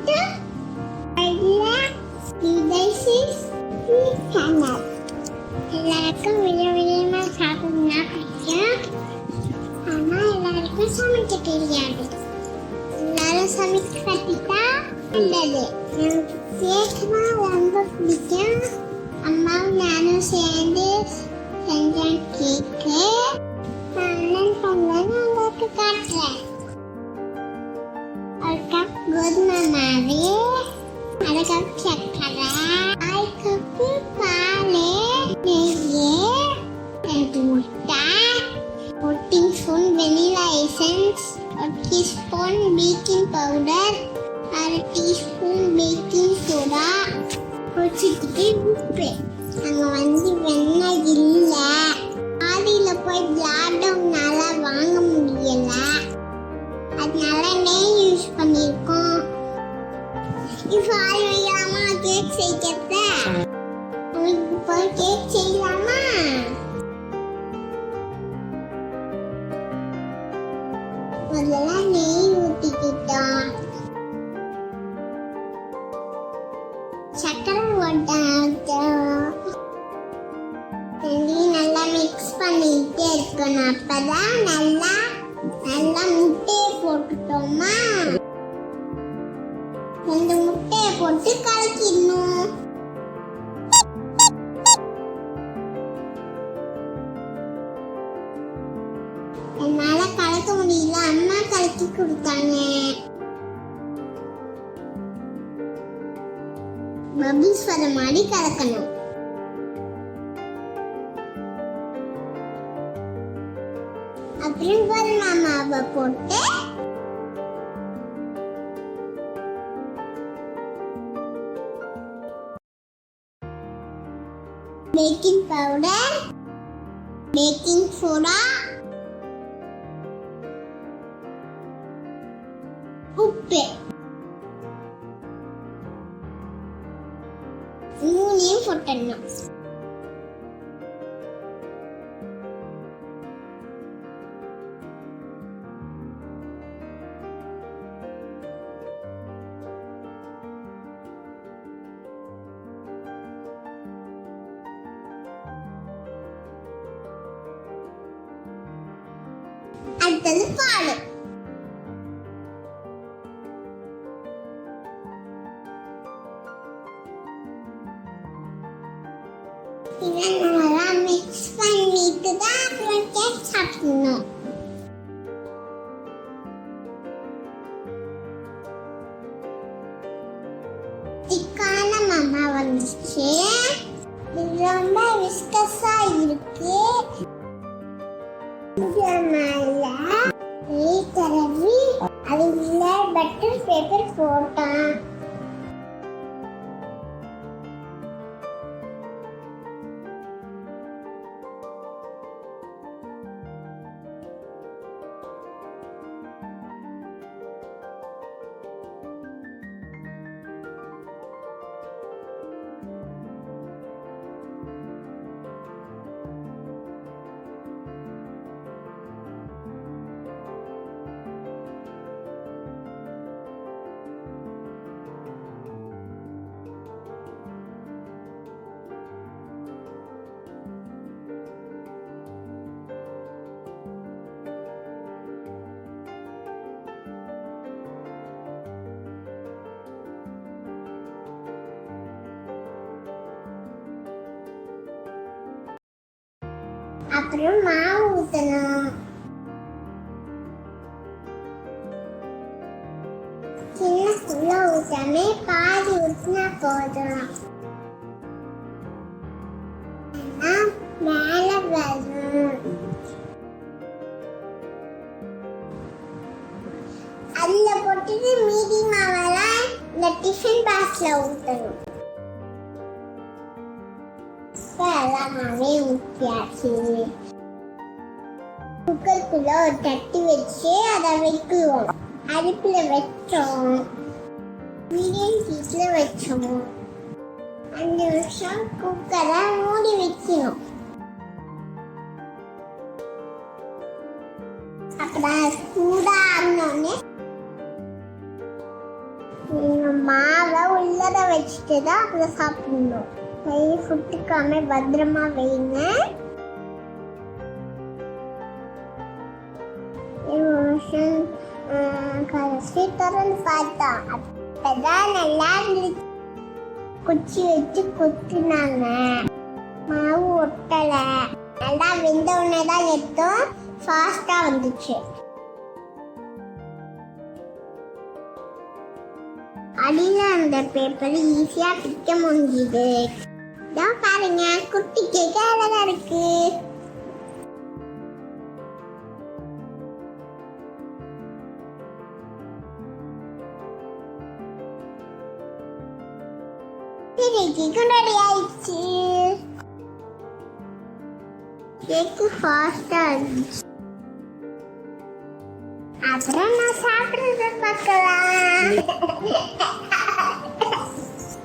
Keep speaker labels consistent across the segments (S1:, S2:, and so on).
S1: to Lilacs Blue Daisies channel. எல்லாருக்கும் விதவிதமா சாப்பிடணும்னா பிடிக்கும். ஆனால் எல்லாருக்கும் சமைக்க தெரியாது. எல்லாரும் சமைக்க கட்டிட்டா நல்லது. எனக்கு கேக்குனா ரொம்ப பிடிக்கும். அம்மாவும் நானும் சேர்ந்து செஞ்சேன் கேக்கு. நான் பண்ணேன்னு உங்களுக்கு காட்டுறேன். ஒரு கப் கோதுமை மாவு, அரை கப் சர்க்கரை, அரை கப்பு பால், நெய், 2 முட்டை, 1 teaspoon vanilla essence, 1 teaspoon baking powder, அரை டீஸ்பூன் பேக்கிங் சோடா, ஒரு சிட்டிகை உப்பு. அங்கே வெண்ணெய் இல்லை. ஆதியில் போய் லாக்டவுன்னால வாங்க முடியல. அதனால நெய் யூஸ் பண்ணியிருக்கோம். இப்போ ஆள் வைக்கலாமா கேக் செய்யறத? இப்போ கேக் செய்யலாமா? முதல்ல நெய் ஊற்றிக்கிட்டோம். சக்கரை போட்டோம். நல்லா மிக்ஸ் பண்ணிட்டே இருக்கணும். அப்பதான் நல்லா முட்டையை போட்டுட்டோமா, 2 முட்டையை போட்டு கலக்கிடணும். என்னால கலக்க முடியல, அம்மா கலக்கி கொடுத்தாங்க. பபிள்ஸ் வர மாதிரி கலக்கணும். அப்புறம் கோதுமை மாவை போட்டு பேக்கிங் பவுடர், பேக்கிங் சோடா, உப்பு 3 போட்டுடணும். அடுத்தது பால். இதை நல்லா மிக்ஸ் பண்ணிட்டு தான் அப்புறம் கேக் சாப்பிடணும். திக்கான மாமா வந்துச்சு. இது ரொம்ப விஸ்கஸா இருக்கு. நெய் தடவி அதுல பட்டர் பேப்பர் போட்டான். அப்புறம் மாவு ஊற்றணும். சின்ன ஃபுல்லா ஊற்றாம பாதி ஊற்றினா போதும். மேலே வரும். அதில் போட்டுட்டு மீதி மாவெல்லாம் இந்த டிஃபன் பாக்ஸ்ல ஊற்றணும். எல்லாம் மாவே ஊற்றியாச்சு. குக்கருக்குள்ள ஒரு தட்டி வச்சு அதை வைக்குவோம். அடுப்புல வச்சோம். மீடியம் ஹீட்ல வச்சோம். 5 நிமிஷம் குக்கரை மூடி வைக்கணும். அப்புறம் சூடாகணும்னு வச்சுட்டு தான் அதை சாப்பிடணும். கை சுட்டுக்காம பத்திரமா வைங்க. கடைசி திறந்து பார்த்தா அப்பதான் நல்லா இருந்துச்சு. குச்சி வச்சு குத்தினாங்க, மாவு ஒட்டல. நல்லா வெந்த உடனே தான் எடுத்தோம், ஃபாஸ்டா வந்துச்சு. அடியில அந்த பேப்பர் ஈஸியா பிக்க முடிஞ்சுது. இதான் பாருங்க, குட்டி கேக்க அழகா இருக்கு. கேக்கு ரெடி ஆயிடுச்சு. கேக்கு ஃபாஸ்டா இருந்துச்சு. அப்புறம் நான் சாப்பிடுறத பார்க்கலாம்.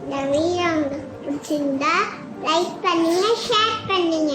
S1: இந்த வீடியோ உங்களுக்கு பிடிச்சிருந்தா லைக் பண்ணுங்க, ஷேர் பண்ணுங்க.